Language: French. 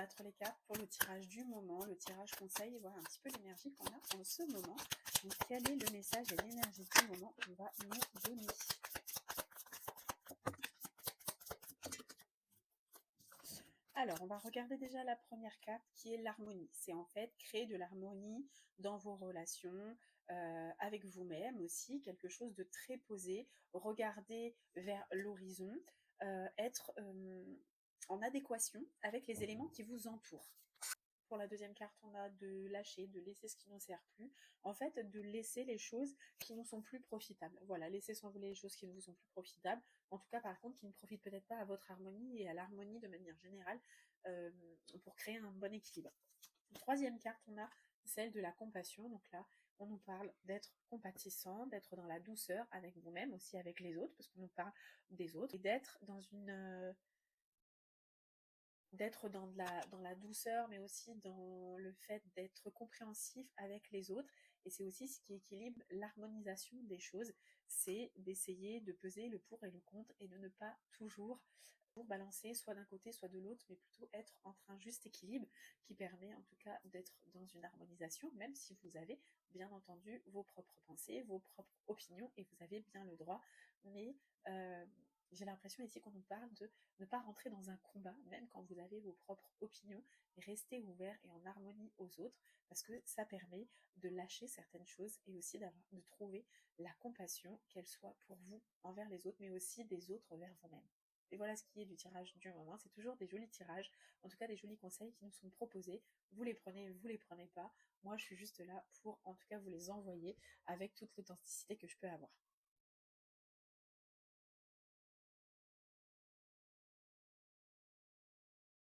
battre les cartes pour le tirage du moment, le tirage conseil, et voir un petit peu l'énergie qu'on a en ce moment. Donc, quel est le message et l'énergie du moment qu'on va nous donner? Alors, on va regarder déjà la première carte qui est l'harmonie. C'est en fait créer de l'harmonie dans vos relations, avec vous-même aussi, quelque chose de très posé, regarder vers l'horizon, être en adéquation avec les éléments qui vous entourent. Pour la deuxième carte, on a de lâcher, de laisser ce qui ne nous sert plus. En fait, de laisser les choses qui nous sont plus profitables. Voilà, laisser s'envoler les choses qui ne vous sont plus profitables. En tout cas, par contre, qui ne profitent peut-être pas à votre harmonie et à l'harmonie de manière générale euh, pour créer un bon équilibre. Troisième carte, on a celle de la compassion. Donc là, on nous parle d'être compatissant, d'être dans la douceur avec vous-même, aussi avec les autres, parce qu'on nous parle des autres, et d'être dans une... d'être dans la douceur, mais aussi dans le fait d'être compréhensif avec les autres. Et c'est aussi ce qui équilibre l'harmonisation des choses, c'est d'essayer de peser le pour et le contre et de ne pas toujours balancer soit d'un côté soit de l'autre, mais plutôt être entre un juste équilibre qui permet en tout cas d'être dans une harmonisation, même si vous avez bien entendu vos propres pensées, vos propres opinions, et vous avez bien le droit. Mais j'ai l'impression ici qu'on nous parle de ne pas rentrer dans un combat, même quand vous avez vos propres opinions, et rester ouvert et en harmonie aux autres, parce que ça permet de lâcher certaines choses et aussi de trouver la compassion, qu'elle soit pour vous envers les autres, mais aussi des autres vers vous-même. Et voilà ce qui est du tirage du moment. C'est toujours des jolis tirages, en tout cas des jolis conseils qui nous sont proposés. Vous les prenez pas. Moi, je suis juste là pour, en tout cas, vous les envoyer avec toute l'authenticité que je peux avoir.